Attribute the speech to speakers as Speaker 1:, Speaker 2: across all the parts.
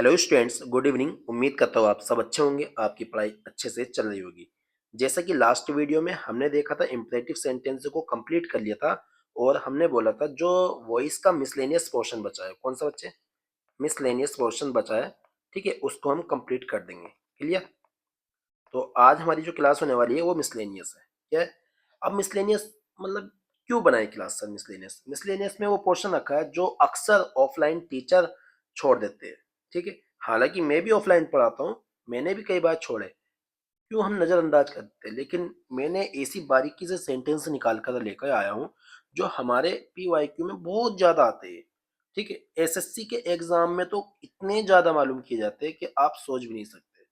Speaker 1: Hello students, good evening. उम्मीद करता हूँ आप सब अच्छे होंगे, आपकी पढ़ाई अच्छे से चल रही होगी। जैसा कि लास्ट वीडियो में हमने देखा था, इम्परेटिव सेंटेंस को कंप्लीट कर लिया था और हमने बोला था जो वॉइस का मिसलेनियस पोर्शन बचा है, कौन सा बच्चे, मिसलेनियस पोर्शन बचा है, ठीक है, उसको हम कंप्लीट कर देंगे। क्लियर? तो आज हमारी जो क्लास होने वाली है वो मिसलेनियस है। क्या है? अब मिसलेनियस मतलब क्यों बनाए क्लास सर? मिसलेनियस मिसलेनियस में वो पोर्शन रखा है जो अक्सर ऑफलाइन टीचर छोड़ देते हैं। ठीक है, हालांकि मैं भी ऑफलाइन पढ़ाता हूँ, मैंने भी कई बार छोड़े। क्यों हम नज़रअंदाज कर देते हैं, लेकिन मैंने ऐसी बारीकी से सेंटेंस निकाल कर लेकर आया हूँ जो हमारे पीवाईक्यू में बहुत ज़्यादा आते हैं। ठीक है, एसएससी के एग्जाम में तो इतने ज़्यादा मालूम किए जाते हैं कि आप सोच भी नहीं सकते,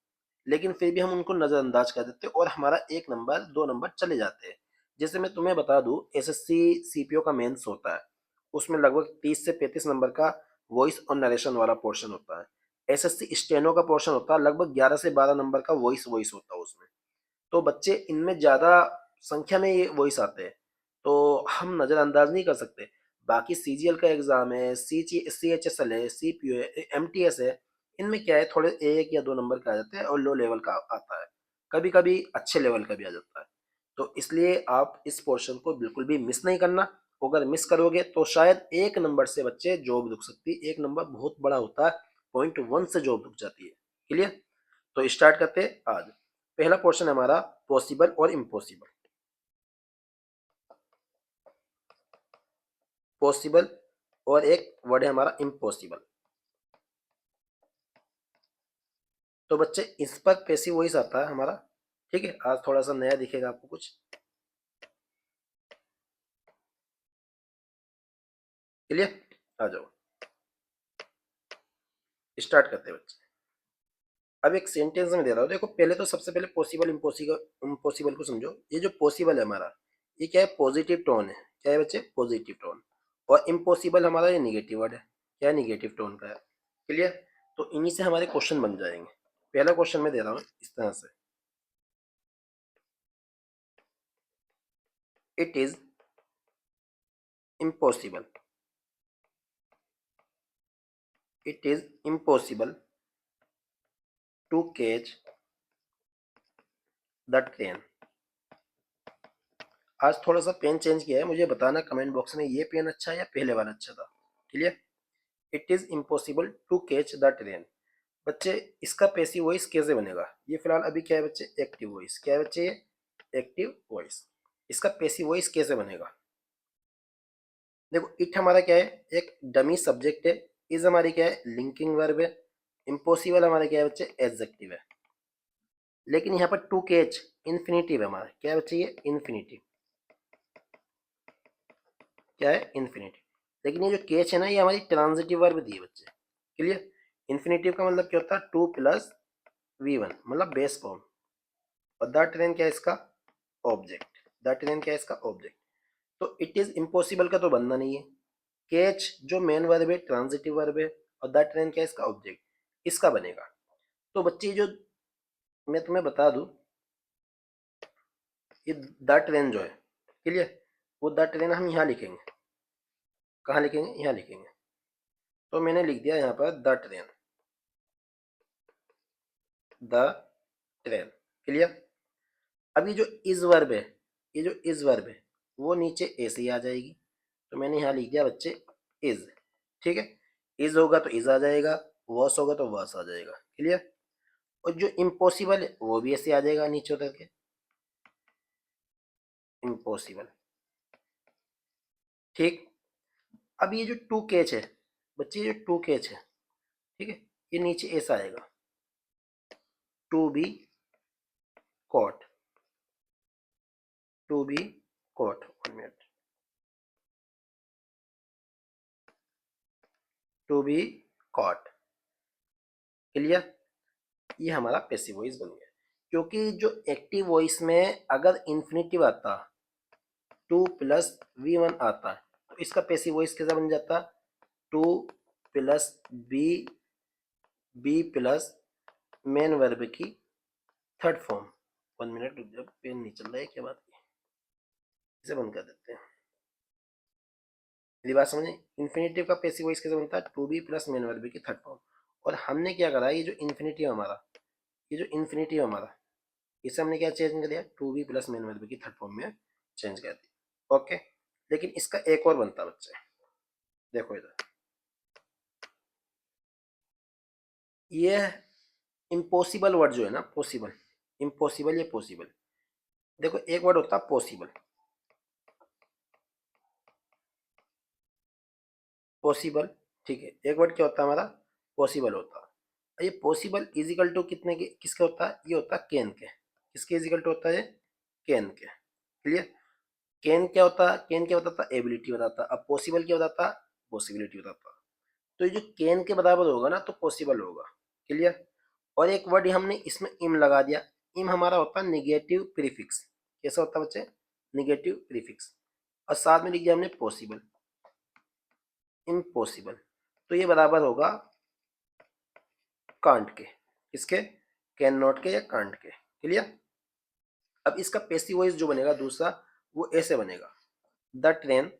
Speaker 1: लेकिन फिर भी हम उनको नज़रअंदाज कर देते हैं और हमारा 1 नंबर 2 नंबर चले जाते हैं। जैसे मैं तुम्हें बता दूं, एसएससी सीपीओ का मेंस होता है, उसमें लगभग 30 से 35 नंबर का वॉइस और नरेशन वाला पोर्शन होता है। एसएससी स्टेनो का पोर्शन होता है, लगभग 11 से 12 नंबर का वॉइस वॉइस होता है उसमें। तो बच्चे इनमें ज़्यादा संख्या में ये वॉइस आते हैं, तो हम नज़रअंदाज नहीं कर सकते। बाकी सीजीएल का एग्ज़ाम है, सीएचएसएल है, सीपीओ है, एमटीएस है, इनमें क्या है, थोड़े 1 या 2 नंबर का आ जाते हैं और लो लेवल का आता है, कभी कभी अच्छे लेवल का भी आ जाता है। तो इसलिए आप इस पोर्शन को बिल्कुल भी मिस नहीं करना। अगर मिस करोगे तो शायद 1 नंबर से बच्चे जॉब रुक सकती है। 1 नंबर बहुत बड़ा होता है, .1 से जॉब रुक जाती है। क्लियर? तो स्टार्ट करते हैं आज। पहला पोर्शन है हमारा पॉसिबल और इम्पॉसिबल। पॉसिबल और एक वर्ड है हमारा इम्पॉसिबल। तो बच्चे इस पर पैसिव वॉइस आता है हमारा। ठीक है, आज थोड़ा सा नया दिखेगा आपको कुछ। क्लियर? आ जाओ, स्टार्ट करते हैं बच्चे। अब एक सेंटेंस में दे रहा हूँ, देखो पहले तो सबसे पहले पॉसिबल इम्पॉसिबल इम्पॉसिबल को समझो। ये जो पॉसिबल है हमारा, ये क्या है? पॉजिटिव टोन है। क्या है बच्चे? Positive tone. और इम्पॉसिबल हमारा ये निगेटिव वर्ड है। क्या है? निगेटिव टोन का है। क्लियर? तो इन्हीं से हमारे क्वेश्चन बन जाएंगे। पहला क्वेश्चन मैं दे रहा हूँ इस तरह से, it is impossible, it is impossible to catch the train. आज थोड़ा सा पेन चेंज किया है, मुझे बताना कमेंट बॉक्स में ये पेन अच्छा है या पहले वाला अच्छा था। Clear? It is impossible to catch the train. बच्चे इसका पैसिव वॉइस कैसे बनेगा? ये फिलहाल अभी क्या है बच्चे? Active voice. क्या है बच्चे? ये एक्टिव वॉइस। इसका पैसिव वॉइस कैसे बनेगा? देखो, इट हमारा क्या है? एक डमी सब्जेक्ट है। इज हमारी क्या है? लिंकिंग वर्ब है। इम्पॉसिबल हमारा क्या है बच्चे? एडजेक्टिव है। लेकिन यहाँ पर टू कैच इन्फिनिटिव है हमारा। क्या है बच्चे? ये इन्फिनिटिव। क्या है? इन्फिनिटिव। लेकिन ये जो कैच है ना, ये हमारी ट्रांजिटिव वर्ब दी है बच्चे। क्लियर? इन्फिनिटिव का मतलब क्या होता है? टू प्लस V1, मतलब बेस फॉर्म। और द ट्रेन क्या है? इसका ऑब्जेक्ट। द ट्रेन क्या है? इसका ऑब्जेक्ट। तो इट इज इम्पॉसिबल का तो बनना नहीं है। कैच जो मेन वर्ब है, ट्रांजिटिव वर्ब है, और द ट्रेन क्या है? इसका ऑब्जेक्ट। इसका बनेगा। तो बच्चे जो मैं तुम्हें बता दूं, ये द ट्रेन जो है, क्लियर, वो द ट्रेन हम यहाँ लिखेंगे। कहाँ लिखेंगे? यहाँ लिखेंगे। तो मैंने लिख दिया यहाँ पर the train, the train. Clear? अब ये जो इज वर्ब है, ये जो इज वर्ब है, वो नीचे ऐसे ही आ जाएगी। तो मैंने यहाँ लिख दिया बच्चे इज। ठीक है, इज होगा तो इज आ जाएगा, वॉस होगा तो वॉस आ जाएगा। क्लियर? और जो इम्पॉसिबल है वो भी ऐसे आ जाएगा नीचे उतर के, इम्पॉसिबल। ठीक। अब ये जो टू कैच है बच्चे, ये जो टू कैच है, ठीक है, ये नीचे ऐसा आएगा, to be caught, to be caught. 1 minute. To be caught. Clear? ये हमारा पैसिव वॉइस बन गया। क्योंकि जो एक्टिव वॉइस में अगर इन्फिनिटिव आता, टू प्लस V1 आता है, तो इसका पैसिव वॉइस कैसा बन जाता? To plus be plus main verb की थर्ड फॉर्म। 1 मिनट रुक जाओ, पेन नहीं चल रहा है, क्या बात है? इसे बंद कर देते हैं। मेरी बात समझे? इन्फिनिटिव का पैसिव वॉइस कैसे बनता है? To be plus main verb की थर्ड फॉर्म। और हमने क्या करा, ये जो इन्फिनिटिव हमारा, ये जो इन्फिनिटिव हमारा, इसे हमने क्या चेंज कर दिया, to be plus main variable की थर्ड फॉर्म में चेंज कर दिया। ओके, लेकिन इसका एक और बनता बच्चे, देखो इधर, ये इम्पॉसिबल वर्ड जो है ना, पॉसिबल, इम्पॉसिबल, ये पॉसिबल। देखो एक वर्ड होता है पॉसिबल, पॉसिबल, ठीक है, एक वर्ड क्या होता है हमारा, पॉसिबल होता है। ये पॉसिबल इजिकल टू कितने के, किसके होता है, ये होता है कैन के, किसके इजिकल टू होता है, कैन के। क्लियर, कैन क्या होता है, कैन क्या बताता है, एबिलिटी बताता है। अब पॉसिबल क्या बताता है, पॉसिबिलिटी बताता है। तो ये जो कैन के बराबर होगा ना तो पॉसिबल होगा। क्लियर, और एक वर्ड हमने इसमें इम लगा दिया, इम हमारा होता है निगेटिव प्रीफिक्स। कैसा होता है बच्चे, निगेटिव प्रीफिक्स, और साथ में लिख दिया हमने पॉसिबल, इम्पॉसिबल। तो ये बराबर होगा कांट के, किसके, कैन नॉट के या कांट के। क्लियर, अब इसका पैसिव वॉइस जो बनेगा दूसरा, वो ऐसे बनेगा, द ट्रेन,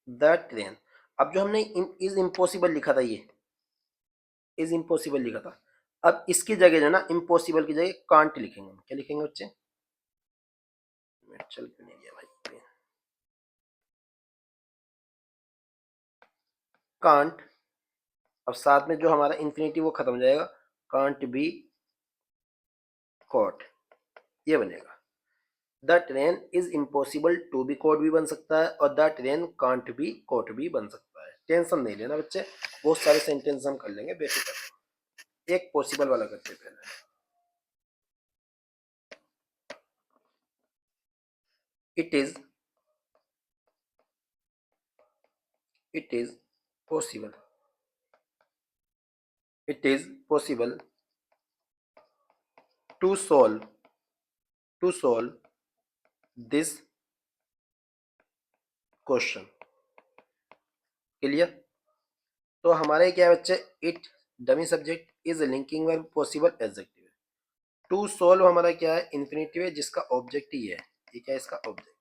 Speaker 1: द ट्रेन। अब जो हमने इज इम्पॉसिबल लिखा था, ये इज इम्पॉसिबल लिखा था, अब इसकी जगह जो है ना, इम्पॉसिबल की जगह कांट लिखेंगे हम। क्या लिखेंगे बच्चे, चल नहीं गया भाई, कांट। अब साथ में जो हमारा इन्फिनिटी वो खत्म हो जाएगा, कांट बी कॉट, ये बनेगा। The train is impossible to be caught भी बन सकता है, और the train can't be caught भी बन सकता है। टेंशन नहीं लेना बच्चे, बहुत सारे सेंटेंस हम कर लेंगे बेफिक्र। एक पॉसिबल वाला करते पहले, it is, it is possible, it is possible to solve, to solve this question. Clear, तो हमारे क्या है बच्चे, it dummy subject, is linking verb, possible adjective. To solve हमारा क्या है, इन्फिनिटिव है जिसका ऑब्जेक्ट ही है, ये क्या है इसका ऑब्जेक्ट।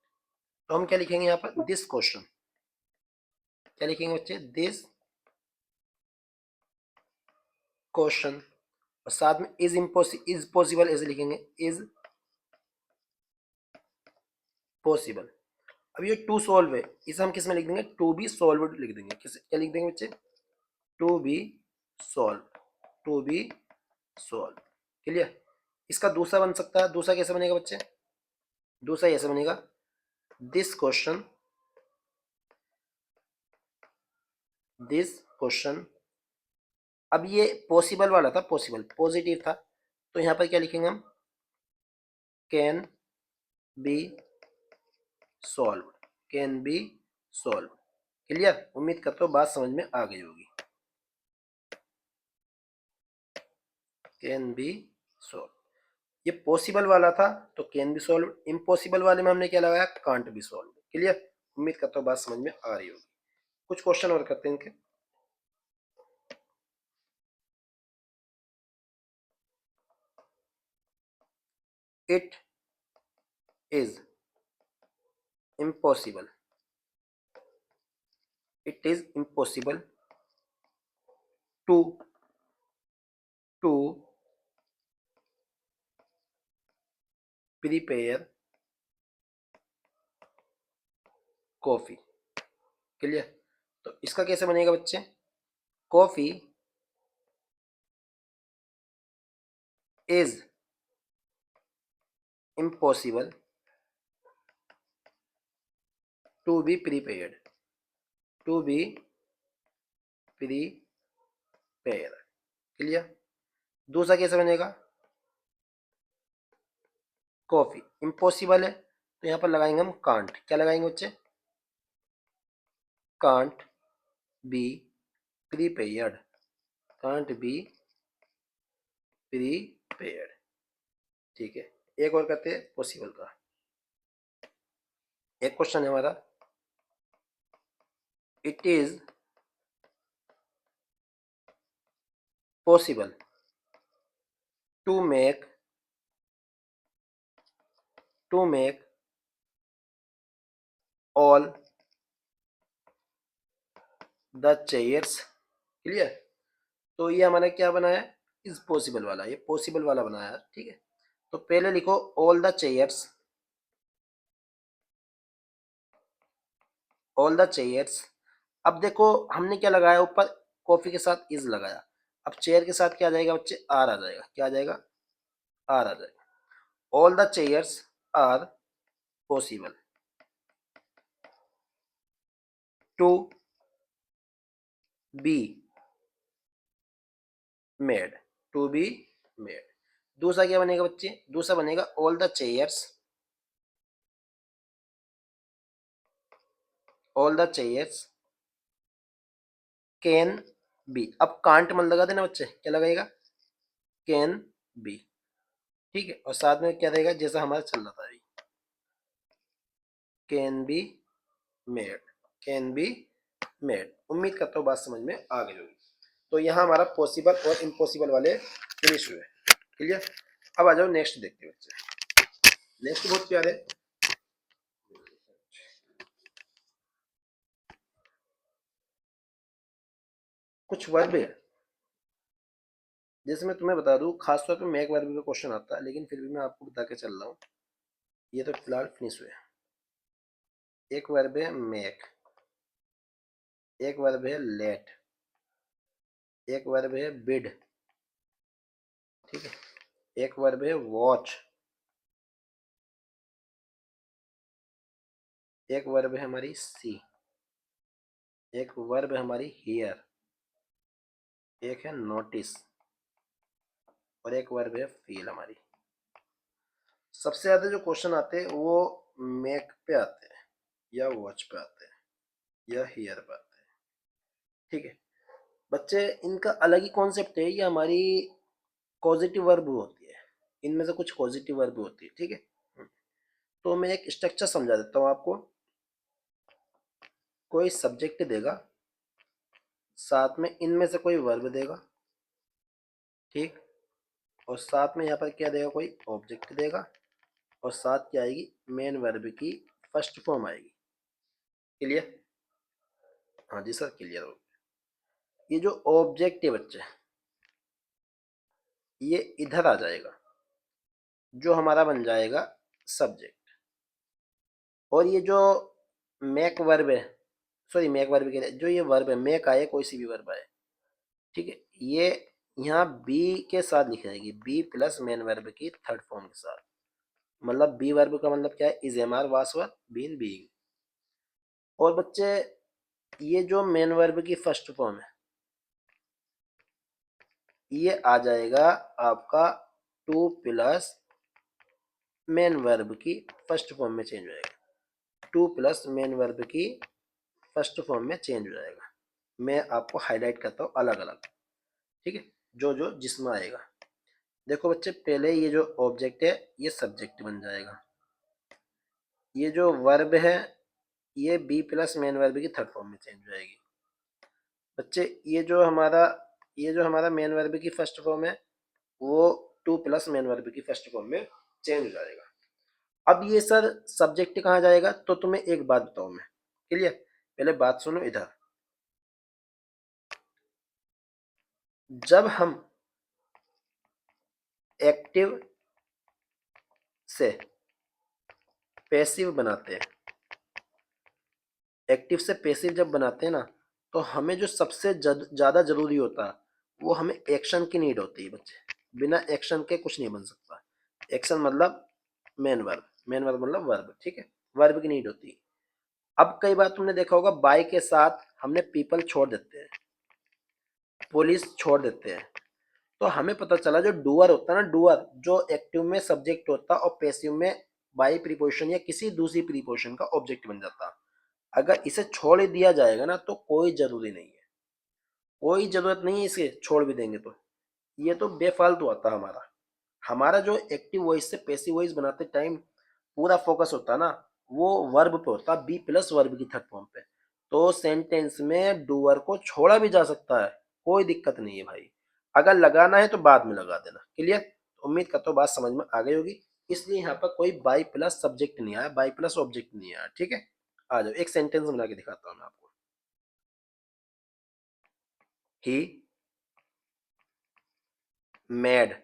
Speaker 1: तो हम क्या लिखेंगे यहाँ पर, दिस क्वेश्चन, क्या लिखेंगे बच्चे, दिस क्वेश्चन, और साथ में इज इम्पॉसिबल, इज पॉसिबल ऐसे लिखेंगे, इज पॉसिबल। अब ये टू सॉल्व है, इसे हम किस में लिख देंगे, टू बी सॉल्व लिख देंगे। किस, क्या लिख देंगे बच्चे, to be solve, to be solve. Clear, इसका दूसरा बन सकता है, दूसरा कैसे बनेगा बच्चे, दूसरा ऐसे बनेगा, दिस क्वेश्चन, दिस क्वेश्चन। अब ये पॉसिबल वाला था, पॉसिबल पॉजिटिव था, तो यहाँ पर क्या लिखेंगे हम, can be solve, can be solve. Clear, उम्मीद करता हूँ बात समझ में आ गई होगी, कैन बी सॉल्व। ये पॉसिबल वाला था तो कैन बी सॉल्व, इम्पॉसिबल वाले में हमने क्या लगाया, कांट बी सॉल्व। क्लियर, उम्मीद करता हूँ बात समझ में आ रही होगी। कुछ क्वेश्चन और करते हैं इनके। It is impossible, it is impossible to, to prepare coffee. Clear, तो इसका कैसे बनेगा बच्चे, coffee is impossible to be prepared, to be prepare. Clear, दूसरा कैसे बनेगा, कॉफी इम्पॉसिबल है तो यहाँ पर लगाएंगे हम कांट। क्या लगाएंगे बच्चे, can't be prepared, can't be prepared. ठीक है, एक और करते हैं पॉसिबल का। एक क्वेश्चन है हमारा, it is possible to make, to make all the chairs. Clear. तो ये हमारा क्या बना है, इज पॉसिबल वाला, ये पॉसिबल वाला बनाया है, ठीक है। तो पहले लिखो all the chairs, all the chairs. अब देखो हमने क्या लगाया ऊपर, कॉफी के साथ इज लगाया। अब चेयर के साथ क्या आ जाएगा बच्चे, आर आ जाएगा। क्या आ जाएगा, आर आ जाएगा। All the chairs are possible to be made, to be made. दूसरा क्या बनेगा बच्चे, दूसरा बनेगा all the chairs, all the chairs can be. अब कांट मन लगा देना बच्चे, क्या लगाएगा, कैन बी। ठीक है, और साथ में क्या रहेगा जैसा हमारा चल रहा था अभी, can be made, can be made. उम्मीद करता हूँ बात समझ में आ गई होगी। तो यहाँ हमारा पॉसिबल और इम्पॉसिबल वाले फिनिश हुए। क्लियर। अब आ जाओ नेक्स्ट देखते हैं बच्चे। नेक्स्ट बहुत प्यारे, कुछ वर्ब है। जैसे मैं तुम्हें बता दूं, खासतौर पे मैक वर्ब का क्वेश्चन आता है, लेकिन फिर भी मैं आपको बता के चल रहा हूँ। ये तो फिलहाल फिनिश हुए। एक वर्ब है मेक, एक वर्ब है लेट, एक वर्ब है बिड, ठीक है, एक वर्ब है वॉच, एक वर्ब है हमारी सी, एक वर्ब है हमारी हियर, एक है नोटिस, और एक वर्ब है फील हमारी। सबसे ज्यादा जो क्वेश्चन आते हैं वो मेक पे आते हैं, या वॉच पे आते हैं, या हियर पे आते हैं। ठीक है बच्चे, इनका अलग ही कॉन्सेप्ट है। ये हमारी पॉजिटिव वर्ब होती है, इनमें से कुछ पॉजिटिव वर्ब होती है, ठीक है। तो मैं एक स्ट्रक्चर समझा देता हूँ आपको। कोई सब्जेक्ट देगा, साथ में इनमें से कोई वर्ब देगा, ठीक, और साथ में यहाँ पर क्या देगा, कोई ऑब्जेक्ट देगा, और साथ क्या आएगी, मेन वर्ब की फर्स्ट फॉर्म आएगी। क्लियर। हाँ जी सर, क्लियर हो। ये जो ऑब्जेक्ट है बच्चे, ये इधर आ जाएगा, जो हमारा बन जाएगा सब्जेक्ट। और ये जो मैक वर्ब है, सॉरी मैक वर्ब के जो ये वर्ब है, मैक आए कोई सी भी वर्ब आए, ठीक है, ये यहाँ बी के साथ लिखी जाएगी, बी प्लस मेन वर्ब की थर्ड फॉर्म के साथ। मतलब बी वर्ब का मतलब क्या है, इज एम आर वास वर बीन बीइंग। और बच्चे ये जो मेन वर्ब की फर्स्ट फॉर्म है, ये आ जाएगा आपका टू प्लस मेन वर्ब की फर्स्ट फॉर्म में चेंज हो जाएगा, टू प्लस मेन वर्ब की फर्स्ट फॉर्म में चेंज हो जाएगा। मैं आपको हाईलाइट करता हूँ अलग अलग, ठीक है, जो जो जिसमें आएगा। देखो बच्चे, पहले ये जो ऑब्जेक्ट है ये सब्जेक्ट बन जाएगा, ये जो वर्ब है ये बी प्लस मेन वर्ब की थर्ड फॉर्म में चेंज हो जाएगी। बच्चे ये जो हमारा मेन वर्ब की फर्स्ट फॉर्म है वो टू प्लस मेन वर्ब की फर्स्ट फॉर्म में चेंज हो जाएगा। अब ये सर सब्जेक्ट कहाँ जाएगा, तो तुम्हें एक बात बताऊं मैं। क्लियर। पहले बात सुनो इधर। जब हम एक्टिव से पैसिव बनाते हैं, एक्टिव से पैसिव जब बनाते हैं ना, तो हमें जो सबसे ज्यादा जरूरी होता है वो हमें एक्शन की नीड होती है बच्चे। बिना एक्शन के कुछ नहीं बन सकता। एक्शन मतलब मेन वर्ब, मेन वर्ब मतलब वर्ब, ठीक है, वर्ब की नीड होती है। अब कई बार तुमने देखा होगा बाय के साथ हमने पीपल छोड़ देते हैं, पुलिस छोड़ देते हैं, तो हमें पता चला जो डूअर होता है ना, डूअर जो एक्टिव में सब्जेक्ट होता और पैसिव में बाई प्रीपोजिशन या किसी दूसरी प्रीपोजिशन का ऑब्जेक्ट बन जाता। अगर इसे छोड़ दिया जाएगा ना तो कोई जरूरी नहीं है, कोई जरूरत नहीं है इसे छोड़ भी देंगे तो ये तो बेफालतू आता हमारा। हमारा जो एक्टिव वॉइस से पैसिव वॉइस बनाते टाइम पूरा फोकस होता ना, वो वर्ब पे होता, बी प्लस वर्ब की थर्ड फॉर्म पे। तो सेंटेंस में डूअर को छोड़ा भी जा सकता है, कोई दिक्कत नहीं है भाई। अगर लगाना है तो बाद में लगा देना। क्लियर। उम्मीद करता हूँ बात समझ में आ गई होगी। इसलिए यहाँ पर कोई बाई प्लस सब्जेक्ट नहीं आया, बाई प्लस ऑब्जेक्ट नहीं आया, ठीक है। आ जाओ एक सेंटेंस बना के दिखाता हूँ मैं आपको। He made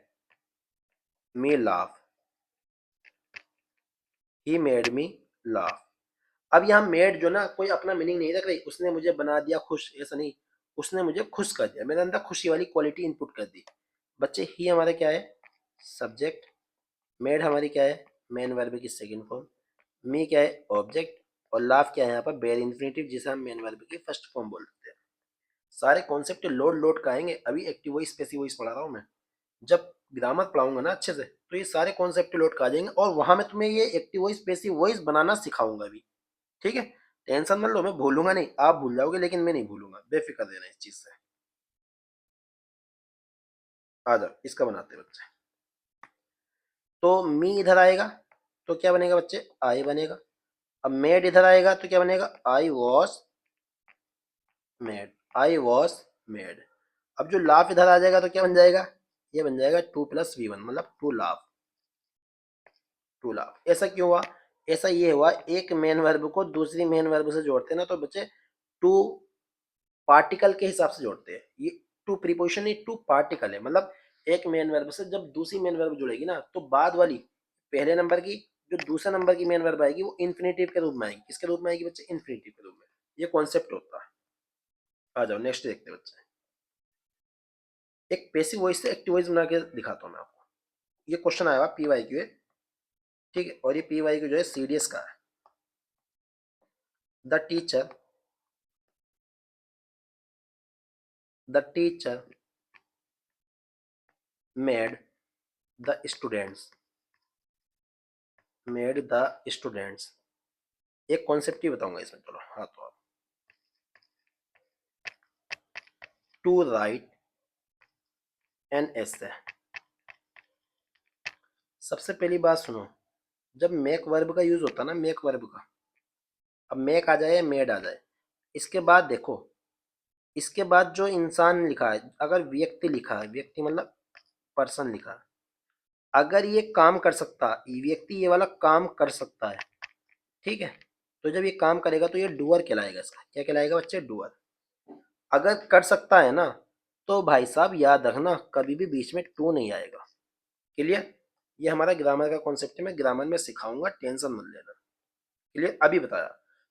Speaker 1: me laugh, he made me laugh. अब यहाँ मेड जो ना कोई अपना मीनिंग नहीं रख रही, उसने मुझे बना दिया खुश, ऐसा नहीं, उसने मुझे खुश कर दिया, मेरे अंदर खुशी वाली क्वालिटी इनपुट कर दी। बच्चे ही हमारा क्या है, सब्जेक्ट, मेड हमारी क्या है, मेन वर्ब की सेकंड फॉर्म, मी क्या है, ऑब्जेक्ट, और लाफ क्या है यहाँ पर, बेयर इन्फिनेटिव, जिसे हम मेन वर्ब की फर्स्ट फॉर्म बोलते हैं। सारे कॉन्सेप्ट लोड लोड का आएंगे, अभी एक्टिव वॉइस पैसिव वॉइस पढ़ा रहा हूँ मैं। जब ग्रामर पढ़ाऊंगा ना अच्छे से, तो ये सारे कॉन्सेप्ट लोड का आ जाएंगे, और वहां मैं तुम्हें ये एक्टिव वॉइस पैसिव वॉइस बनाना सिखाऊंगा अभी। ठीक है, टेंशन मत लो, मैं भूलूंगा नहीं, आप भूल जाओगे लेकिन मैं नहीं भूलूंगा, बेफिक्र रहना इस चीज से। आ जाओ इसका बनाते हैं बच्चे। तो मी इधर आएगा तो क्या बनेगा बच्चे, आई बनेगा। अब मेड इधर आएगा तो क्या बनेगा, I was made, I was made. अब जो लाफ इधर आ जाएगा तो क्या बन जाएगा, ये बन जाएगा 2+V1, मतलब टू लाफ, टू लाफ। ऐसा क्यों हुआ, ऐसा ये हुआ, एक मेन वर्ब को दूसरी मेन वर्ब से जोड़ते हैं ना, तो बच्चे टू पार्टिकल के हिसाब से जोड़ते हैं। ये टू प्रीपोजिशन, ये टू पार्टिकल है, मतलब एक मेन वर्ब से जब दूसरी मेन वर्ब जुड़ेगी ना, तो बाद वाली पहले नंबर की जो दूसरे नंबर की मेन वर्ब आएगी वो इन्फिनेटिव के रूप में आएगी। किसके रूप में आएगी बच्चे, इन्फिनेटिव के रूप में। ये कॉन्सेप्ट होता है। आ जाओ नेक्स्ट देखते हैं बच्चे। एक पैसिव वॉइस से एक्टिव वॉइस बना के दिखाता हूँ मैं आपको। ये क्वेश्चन आया हुआ PYQ है, ठीक है, और ये PYQ जो है CDS का है। The teacher, the teacher made the students, made the students. एक कॉन्सेप्ट ही बताऊंगा इसमें, चलो हाँ, तो आप टू राइट एन एसे। सबसे पहली बात सुनो, जब मेक वर्ब का यूज होता है ना, मेक वर्ब का, अब मेक आ जाए या मेड आ जाए, इसके बाद देखो, इसके बाद जो इंसान लिखा है, अगर व्यक्ति लिखा है, व्यक्ति मतलब पर्सन लिखा है, अगर ये काम कर सकता है, व्यक्ति ये वाला काम कर सकता है, ठीक है, तो जब ये काम करेगा तो ये डूअर कहलाएगा। इसका क्या कहलाएगा बच्चे, डूअर। अगर कर सकता है ना, तो भाई साहब याद रखना, कभी भी बीच में टू नहीं आएगा। क्लियर, ये हमारा ग्रामर का कॉन्सेप्ट है, मैं ग्रामर में सिखाऊंगा, टेंशन मत लेना। क्लियर, अभी बताया।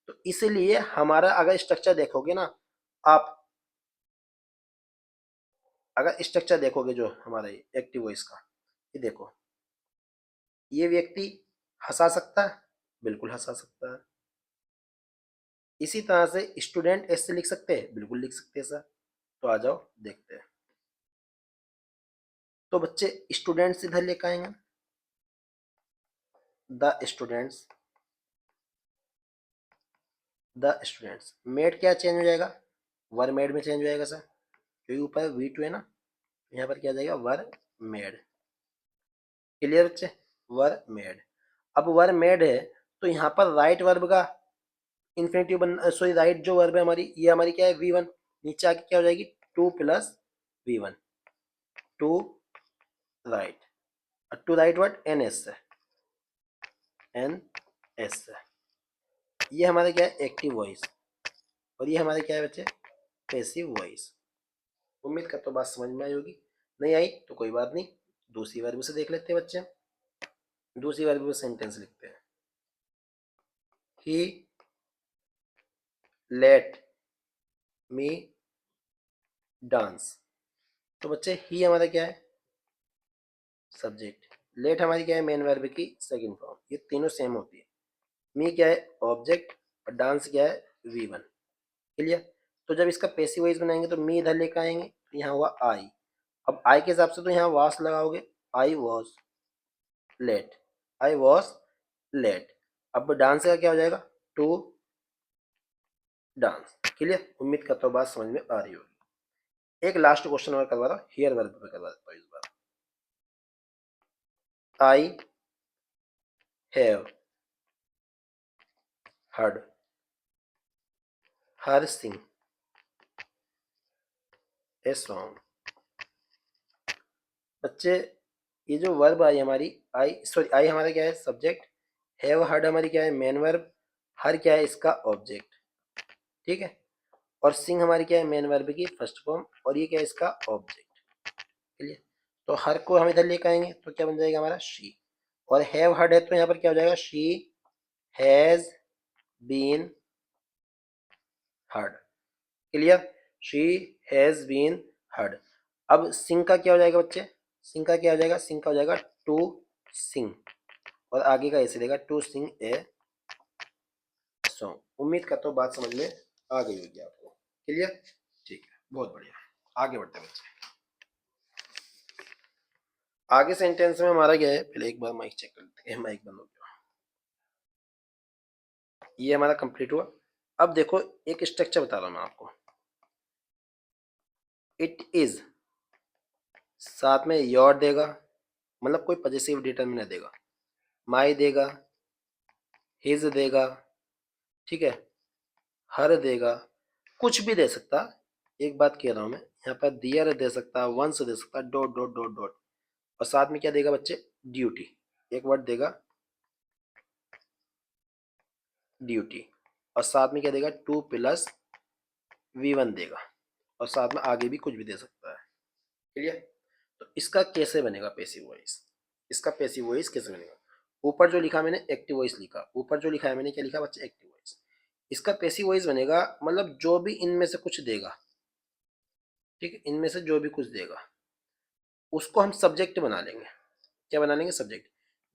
Speaker 1: तो इसलिए हमारा अगर स्ट्रक्चर देखोगे ना आप, अगर स्ट्रक्चर देखोगे जो हमारा एक्टिव वॉइस का, ये देखो, ये व्यक्ति हंसा सकता है, बिल्कुल हंसा सकता है। इसी तरह से स्टूडेंट ऐसे लिख सकते हैं, बिल्कुल लिख सकते हैं सर। तो आ जाओ देखते हैं। तो बच्चे स्टूडेंट्स इधर लेकर आएंगे, the students, the students. Made क्या चेंज हो जाएगा, वर मेड में चेंज हो जाएगा सर, क्योंकि ऊपर V2 है ना, यहाँ पर क्या आ जाएगा, वर मेड। क्लियर बच्चे, वर मेड। अब वर मेड है, तो यहाँ पर राइट वर्ब का इन्फिनेटिव बन, सॉरी राइट जो वर्ब है हमारी, ये हमारी क्या है, V1। नीचे आके क्या हो जाएगी, 2+V1, to write. To write word NS है, NS है। ये हमारा क्या है, एक्टिव वॉइस, और ये हमारे क्या है बच्चे, पैसिव वॉइस। उम्मीद करता हूँ बात समझ में आई होगी, नहीं आई तो कोई बात नहीं, दूसरी वर्ब से देख लेते हैं बच्चे। दूसरी वर्ब में सेंटेंस लिखते हैं, ही लेट मी डांस। तो बच्चे ही हमारा क्या है, सब्जेक्ट, लेट हमारी क्या है, मेन वर्ब की सेकंड फॉर्म। ये तीनों सेम होती है। मी क्या है, ऑब्जेक्ट, और डांस क्या है, V1। क्लियर। तो जब इसका पैसिव वॉइस बनाएंगे तो मी इधर लेकर आएंगे, तो यहाँ हुआ आई। अब आई के हिसाब से तो यहाँ वास लगाओगे, I was late, I was late. अब डांस का क्या हो जाएगा, टू डांस। क्लियर, उम्मीद करता हूँ बात समझ में आ रही होगी। एक लास्ट क्वेश्चन और करवा रहा हूँ, हियर वर्ब पे करवा देता हूँ इस बार। I have heard her sing a song. बच्चे ये जो वर्ब आई हमारी, आई सॉरी, आई हमारा क्या है, सब्जेक्ट, हैव हर्ड हमारी क्या है, मेन वर्ब, हर क्या है इसका ऑब्जेक्ट। ठीक है, और सिंग हमारी क्या है, मेन वर्ब की फर्स्ट फॉर्म, और ये क्या है इसका ऑब्जेक्ट। क्लियर। तो हर को हम इधर लेकर आएंगे तो क्या बन जाएगा हमारा शी, और हैव हर्ड है तो यहाँ पर क्या हो जाएगा she has been heard. Clear. She has been heard. अब सिंग का क्या हो जाएगा बच्चे, सिंग का क्या हो जाएगा, सिंग का हो जाएगा टू सिंग, और आगे का ऐसे देगा टू सिंग ए सॉन्ग। उम्मीद करता हूँ बात समझ में आ गई होगी आपको। क्लियर। ठीक है, बहुत बढ़िया, आगे बढ़ते हैं बच्चे। आगे सेंटेंस में हमारा क्या है, पहले एक बार माइक चेक कर लेते हैं, माइक बंद हो गया। ये हमारा कंप्लीट हुआ। अब देखो एक स्ट्रक्चर बता रहा हूं मैं आपको। इट इज, साथ में योर देगा, मतलब कोई पॉजिटिव डिटरमिनर देगा, माई देगा, हिज देगा, ठीक है, हर देगा, कुछ भी दे सकता। एक बात कह रहा हूं मैं, यहाँ पर दियर दे सकता, वंस दे सकता, डॉट डॉट डॉट डॉट, और साथ में क्या देगा बच्चे, ड्यूटी, एक वर्ड देगा ड्यूटी, और साथ में क्या देगा टू प्लस V1 देगा, और साथ में आगे भी कुछ भी दे सकता है। क्लियर। तो इसका कैसे बनेगा पैसिव वॉइस, इसका पैसिव वॉइस कैसे बनेगा। ऊपर जो लिखा मैंने एक्टिव वॉइस लिखा, ऊपर जो लिखा है मैंने क्या लिखा बच्चे, एक्टिव वॉइस। इसका पैसिव वॉइस बनेगा मतलब जो भी इनमें से कुछ देगा, ठीक है, इनमें से जो भी कुछ देगा उसको हम सब्जेक्ट बना लेंगे। क्या बना लेंगे, सब्जेक्ट।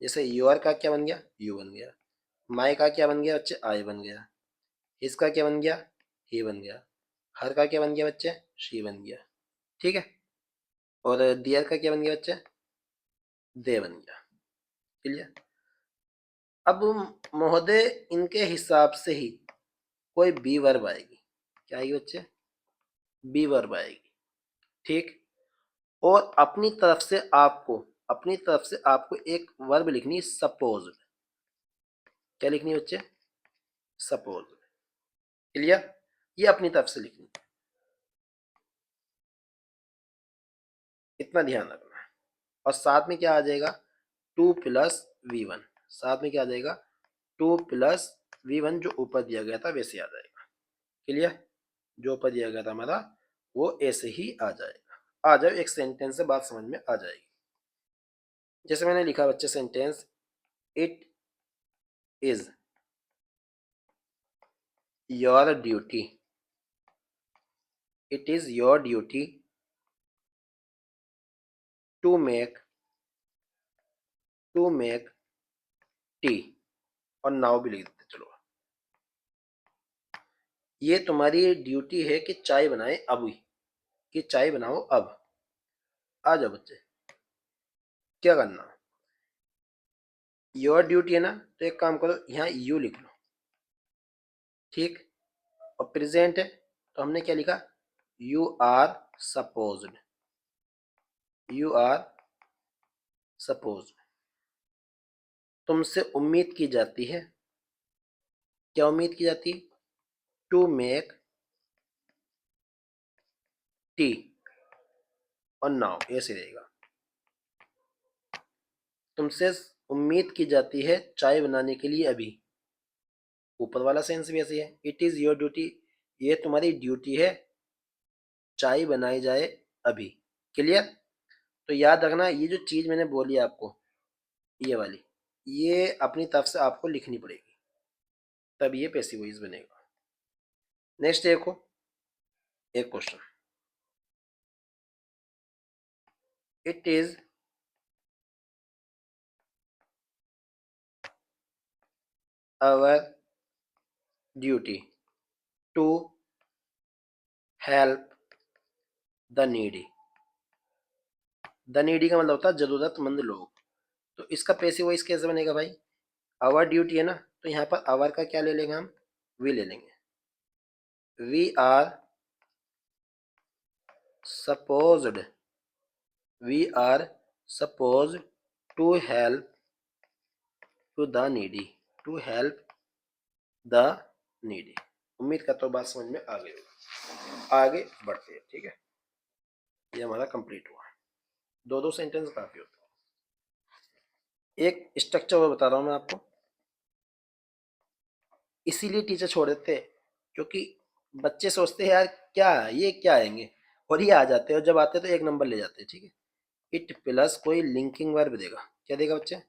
Speaker 1: जैसे योर का क्या बन गया, यू बन गया, माई का क्या बन गया बच्चे, आई बन गया, इसका क्या बन गया, ही बन गया, हर का क्या बन गया बच्चे, शी बन गया, ठीक है, और दियर का क्या बन गया बच्चे, दे बन गया। क्लियर। अब महोदय इनके हिसाब से ही कोई बी वर्ब आएगी, क्या आएगी बच्चे, बी वर्ब आएगी, ठीक। और अपनी तरफ से आपको एक वर्ब लिखनी, सपोज। क्या लिखनी है बच्चे, सपोज। क्लियर। ये अपनी तरफ से लिखनी, इतना ध्यान रखना है। और साथ में क्या आ जाएगा, टू प्लस V1, साथ में क्या आ जाएगा, टू प्लस V1, जो ऊपर दिया गया था वैसे आ जाएगा। क्लियर। जो ऊपर दिया गया था हमारा वो ऐसे ही आ जाएगा। आ जाओ एक सेंटेंस से बात समझ में आ जाएगी। जैसे मैंने लिखा बच्चे sentence, it is your duty, it is your duty to make tea, और नाउ भी लिख देते चलो। ये तुम्हारी ड्यूटी है कि चाय बनाए अभी, कि चाय बनाओ अब। आ जाओ बच्चे, क्या करना, योर ड्यूटी है ना, तो एक काम करो यहाँ यू लिख लो, ठीक। और प्रेजेंट है तो हमने क्या लिखा, you are supposed, you are supposed. तुमसे उम्मीद की जाती है, क्या उम्मीद की जाती है, टू मेक टी, और नाउ ऐसे रहेगा। तुमसे उम्मीद की जाती है चाय बनाने के लिए अभी, ऊपर वाला सेंस भी ऐसे है, इट इज योर ड्यूटी, ये तुम्हारी ड्यूटी है चाय बनाई जाए अभी। क्लियर। तो याद रखना ये जो चीज मैंने बोली आपको, ये वाली, ये अपनी तरफ से आपको लिखनी पड़ेगी, तब ये पैसिव वॉइस बनेगा। नेक्स्ट देखो, एक question, it is our duty to help the needy. The needy का मतलब होता है जरूरतमंद लोग। तो इसका पैसिव वॉइस कैसे बनेगा भाई, आवर ड्यूटी है ना, तो यहाँ पर आवर का क्या ले लेंगे हम, वी ले लेंगे, we are supposed, we are suppose to help to the needy, to help the needy. उम्मीद करता हूँ बात समझ में आ गई होगी। आगे बढ़ते हैं, ठीक है, ये हमारा कंप्लीट हुआ। दो दो सेंटेंस काफी होता है। एक स्ट्रक्चर और बता रहा हूँ मैं आपको, इसीलिए टीचर छोड़ देते क्योंकि बच्चे सोचते हैं यार क्या है, ये क्या आएंगे, और ये आ जाते हैं, और जब आते हैं तो एक नंबर ले जाते हैं। ठीक है, इट प्लस कोई लिंकिंग वर्ब देगा, क्या देगा बच्चे?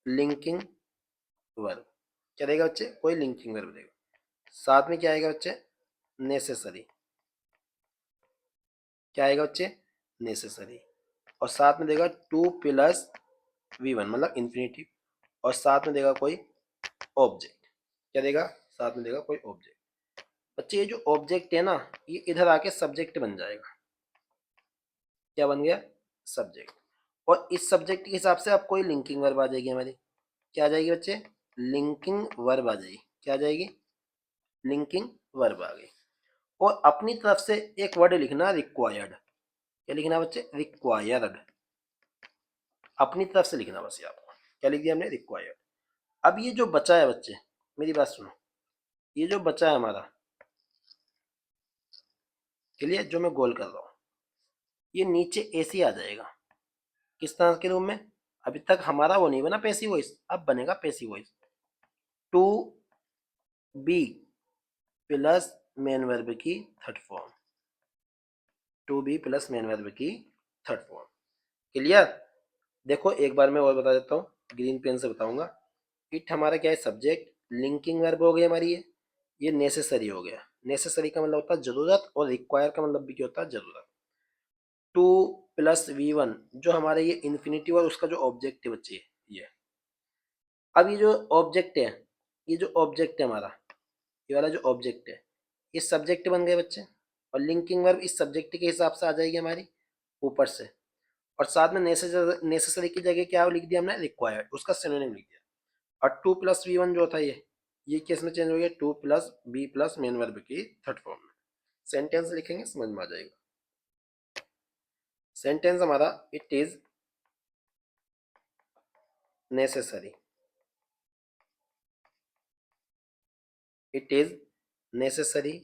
Speaker 1: Linking verb. क्या देगा बच्चे? कोई लिंकिंग वर्ब देगा। साथ में क्या आएगा बच्चे? नेसेसरी। क्या आएगा बच्चे? नेसेसरी। और साथ में देगा टू प्लस V1 मतलब इंफिनिटिव, और साथ में देगा कोई ऑब्जेक्ट। क्या देगा? साथ में देगा कोई ऑब्जेक्ट। बच्चे ये जो ऑब्जेक्ट है ना, ये इधर आके सब्जेक्ट बन जाएगा। क्या बन गया? सब्जेक्ट। और इस सब्जेक्ट के हिसाब से अब कोई लिंकिंग वर्ब आ जाएगी हमारी। क्या आ जाएगी बच्चे? लिंकिंग वर्ब आ जाएगी। क्या आ जाएगी? लिंकिंग वर्ब आ गई। और अपनी तरफ से एक वर्ड लिखना, रिक्वायर्ड। क्या लिखना बच्चे? रिक्वायर्ड। अपनी तरफ से लिखना बस ये आपको। क्या लिख दिया हमने? रिक्वायर्ड। अब ये जो बचा है बच्चे, मेरी बात सुनो, ये जो बचा है हमारा, क्लियर, जो मैं गोल कर रहा हूँ, ये नीचे एसी आ जाएगा। किस तरह के रूम में? अभी तक हमारा वो नहीं बना पैसिव वॉइस, अब बनेगा passive voice. To be plus main verb की third form. To be plus main verb की थर्ड फॉर्म। क्लियर? देखो एक बार मैं और बता देता हूँ, ग्रीन पेन से बताऊंगा। इट हमारा क्या है? सब्जेक्ट। लिंकिंग वर्ब हो गई हमारी ये नेसेसरी हो गया। नेसेसरी का मतलब होता है जरूरत, और रिक्वायर का मतलब भी क्या होता है? जरूरत। टू प्लस V1 जो हमारे ये इन्फिनिटिव और उसका जो ऑब्जेक्ट है बच्चे, ये। अब ये जो ऑब्जेक्ट है, ये जो ऑब्जेक्ट है हमारा, ये वाला जो ऑब्जेक्ट है, ये सब्जेक्ट बन गए बच्चे। और लिंकिंग वर्ब इस सब्जेक्ट के हिसाब से आ जाएगी हमारी ऊपर से। और साथ में नेसेसरी की जगह क्या लिख दिया हमने? रिक्वायर्ड, उसका सिनोनिम लिख दिया। और टू प्लस V1 जो था ये केस में चेंज हो गया to plus be plus main verb की थर्ड फॉर्म में। सेंटेंस लिखेंगे, समझ में आ जाएगा। सेंटेंस हमारा, it is necessary. It is necessary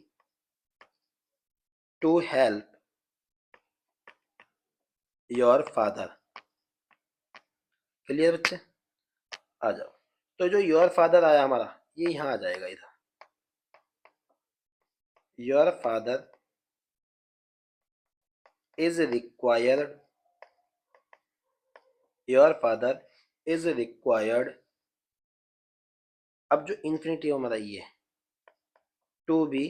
Speaker 1: to help your father. Clear बच्चे? आ जाओ। तो जो योर फादर आया हमारा, ये यहाँ आ जाएगा इधर। Your father is required. Your father is required. अब जो इंफिनिटिव हमारा ये to be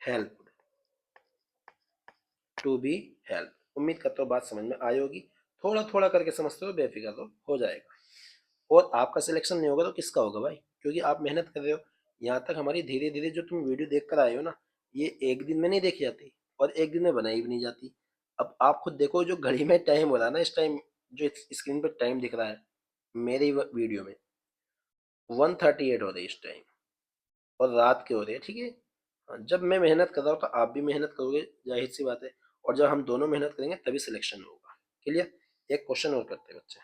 Speaker 1: help. To be help. उम्मीद करता हूँ बात समझ में आई होगी। थोड़ा थोड़ा करके समझते हो, बेफिक्र हो जाएगा। और आपका सिलेक्शन नहीं होगा तो किसका होगा भाई? क्योंकि आप मेहनत कर रहे हो। यहाँ तक हमारी धीरे धीरे जो तुम वीडियो देख कर आए हो ना, ये एक दिन में नहीं देखी जाती, और एक दिन में बनाई भी नहीं जाती। अब आप खुद देखो, जो घड़ी में टाइम हो रहा है ना इस टाइम, जो स्क्रीन पर टाइम दिख रहा है मेरी वीडियो में, 1:38 हो रही है इस टाइम, और रात के हो रहे हैं। ठीक है, हाँ, जब मैं मेहनत कर रहा हूँ तो आप भी मेहनत करोगे, जाहिर सी बात है। और जब हम दोनों मेहनत करेंगे तभी सिलेक्शन होगा। क्लियर? एक क्वेश्चन और करते हैं बच्चे।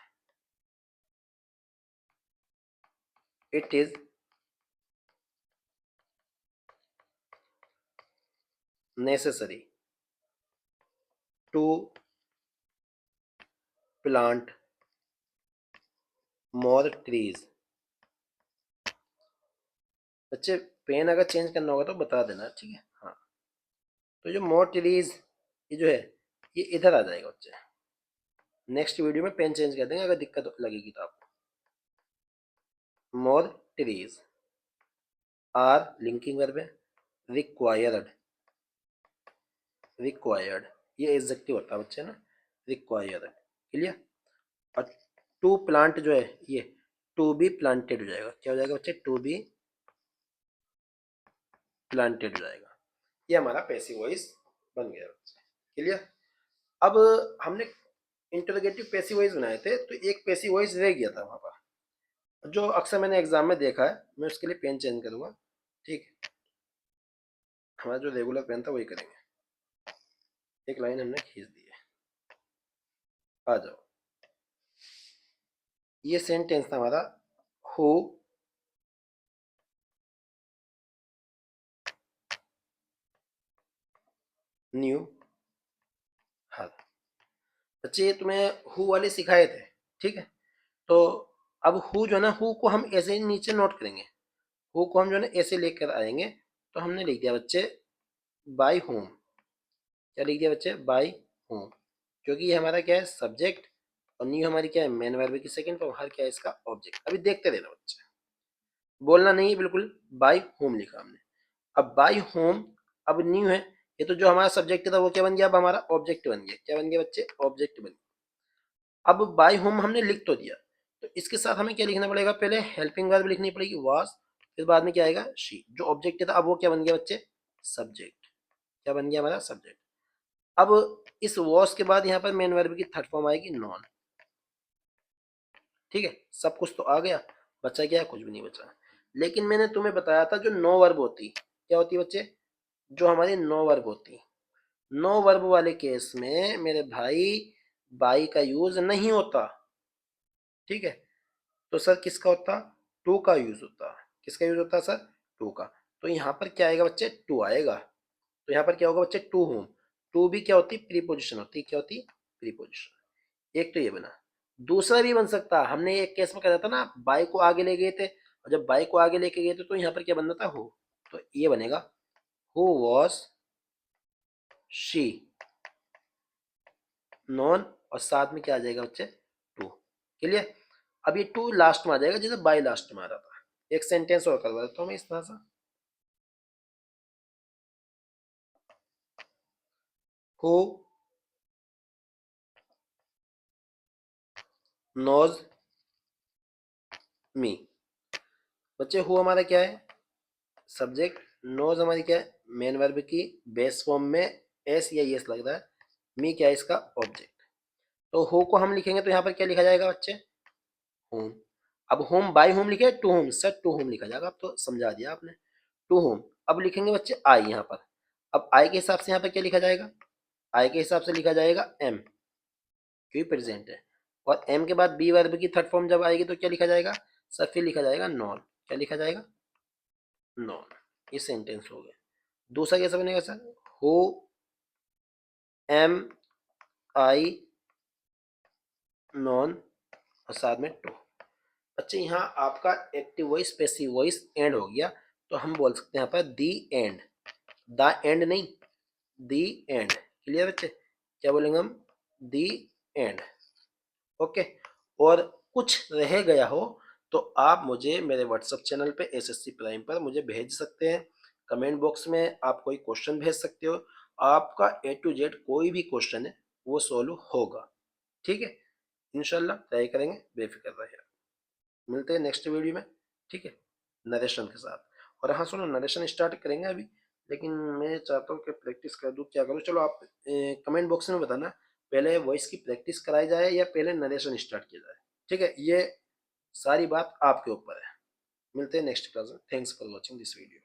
Speaker 1: It is necessary to plant more trees. बच्चे पेन अगर चेंज करना होगा तो बता देना, ठीक है? हाँ, तो जो मोर ट्रीज, ये जो है, ये इधर आ जाएगा बच्चे। नेक्स्ट वीडियो में पेन चेंज कर देंगे अगर दिक्कत लगेगी तो आपको। More trees are linking verb है। रिक्वायर्ड। रिक्वायर्ड ये एग्जेक्टिव होता है बच्चे ना, रिक्वायर्ड। क्लियर? और टू प्लांट जो है, ये टू बी प्लांटेड हो जाएगा। क्या हो जाएगा बच्चे? टू बी प्लांटेड हो जाएगा। ये हमारा पैसिव वॉइस बन गया बच्चे। क्लियर? अब हमने इंटरोगेटिव पैसिव वॉइस बनाए थे, तो एक पैसिव वॉइस रह गया था वहां पर, जो अक्सर मैंने एग्जाम में देखा है। मैं उसके लिए पेन चेंज करूंगा। ठीक है, हमारा जो रेगुलर पेन था वही करेंगे। एक लाइन हमने खींच दी है। आ जाओ। ये सेंटेंस था हमारा, हु न्यू हर। बच्चे ये तुम्हें हु वाले सिखाए थे, ठीक है? तो अब हु जो है ना, हु को हम ऐसे ही नीचे नोट करेंगे, हु को हम जो है ना ऐसे लेकर आएंगे। तो हमने लिख दिया बच्चे बाय होम। क्या लिख दिया बच्चे? By home. क्योंकि ये हमारा क्या है? सब्जेक्ट। और न्यू हमारी क्या है? मेन वर्ब की सेकंड फॉर्म। हर क्या है? इसका ऑब्जेक्ट। अभी देखते रहना बच्चे, बोलना नहीं है बिल्कुल। बाय होम लिखा हमने। अब बाय होम, अब न्यू है, ये तो जो हमारा सब्जेक्ट था वो क्या बन गया? अब हमारा ऑब्जेक्ट बन गया। क्या बन गया बच्चे? ऑब्जेक्ट बन गया। अब बाय होम हमने लिख तो दिया, तो इसके साथ हमें क्या लिखना पड़ेगा? पहले हेल्पिंग वर्ब लिखनी पड़ेगी, वाज। फिर बाद में क्या आएगा? शी। जो ऑब्जेक्ट था अब वो क्या बन गया बच्चे? सब्जेक्ट। क्या बन गया हमारा? सब्जेक्ट। अब इस वॉस के बाद यहाँ पर मेन वर्ब की थर्ड फॉर्म आएगी नॉन। ठीक है, सब कुछ तो आ गया, बचा क्या? कुछ भी नहीं बचा। लेकिन मैंने तुम्हें बताया था जो नो वर्ब होती, क्या होती है बच्चे? जो हमारी नो वर्ब होती, नो वर्ब वाले केस में मेरे भाई बाई का यूज नहीं होता। ठीक है, तो सर किसका होता? टू का यूज होता। किसका यूज होता सर? टू का। तो यहाँ पर क्या आएगा बच्चे? टू आएगा। तो यहाँ पर क्या होगा बच्चे? To home. टू भी क्या होती? प्रीपोजिशन होती। क्या होती? प्रीपोजिशन। एक तो ये बना। दूसरा भी बन सकता, हमने एक केस में कहा था ना, बाई को आगे ले गए थे, और जब बाई को आगे लेके गए थे तो यहाँ पर क्या बनना था? हो। तो ये बनेगा हु वॉज शी नॉन, और साथ में क्या आ जाएगा बच्चे? टू। क्लियर? अब ये टू लास्ट में आ जाएगा, जैसे बाई लास्ट में आ रहा था। एक सेंटेंस और करवा देता हूँ मैं इस तरह से। Who knows me. बच्चे हु हमारा क्या है? सब्जेक्ट। नोज हमारी क्या है? मेन वर्ब की बेस फॉर्म में एस या यस लग रहा है। मी क्या है? इसका ऑब्जेक्ट। तो हु को हम लिखेंगे तो यहाँ पर क्या लिखा जाएगा बच्चे? होम। अब होम बाय होम लिखे, to home sir, to home लिखा जाएगा। अब तो समझा दिया आपने, टू होम। अब लिखेंगे बच्चे आई यहाँ पर। अब आई के हिसाब से यहाँ पर क्या लिखा जाएगा? आई के हिसाब से लिखा जाएगा एम, क्योंकि प्रेजेंट है। और एम के बाद बी वर्ब की थर्ड फॉर्म जब आएगी तो क्या लिखा जाएगा सर? फिर लिखा जाएगा नॉन। क्या लिखा जाएगा? नॉन। ये सेंटेंस हो गया। दूसरा कैसा बनेगा sir? Who am I non, और साथ में टू। अच्छा, यहाँ आपका active voice passive voice and हो गया, तो हम बोल सकते हैं यहाँ पर दी एंड। द एंड नहीं, दी एंड। क्लियर बच्चे? क्या बोलेंगे हम? दी एंड। ओके। और कुछ रह गया हो तो आप मुझे मेरे व्हाट्सएप चैनल पे एसएससी प्राइम पर मुझे भेज सकते हैं। कमेंट बॉक्स में आप कोई क्वेश्चन भेज सकते हो। आपका ए टू जेड कोई भी क्वेश्चन है वो सॉल्व होगा। ठीक है, इंशाल्लाह ट्राई करेंगे, बेफिक्र रहिए। मिलते हैं नेक्स्ट वीडियो में। ठीक है, नरेशन के साथ। और हाँ सुनो, नरेशन स्टार्ट करेंगे अभी, लेकिन मैं चाहता हूँ कि प्रैक्टिस कर दूँ, क्या करूँ? चलो आप कमेंट बॉक्स में बताना, पहले वॉइस की प्रैक्टिस कराई जाए या पहले नरेशन स्टार्ट किया जाए। ठीक है, ये सारी बात आपके ऊपर है। मिलते हैं नेक्स्ट क्लास में। Thanks for watching this video.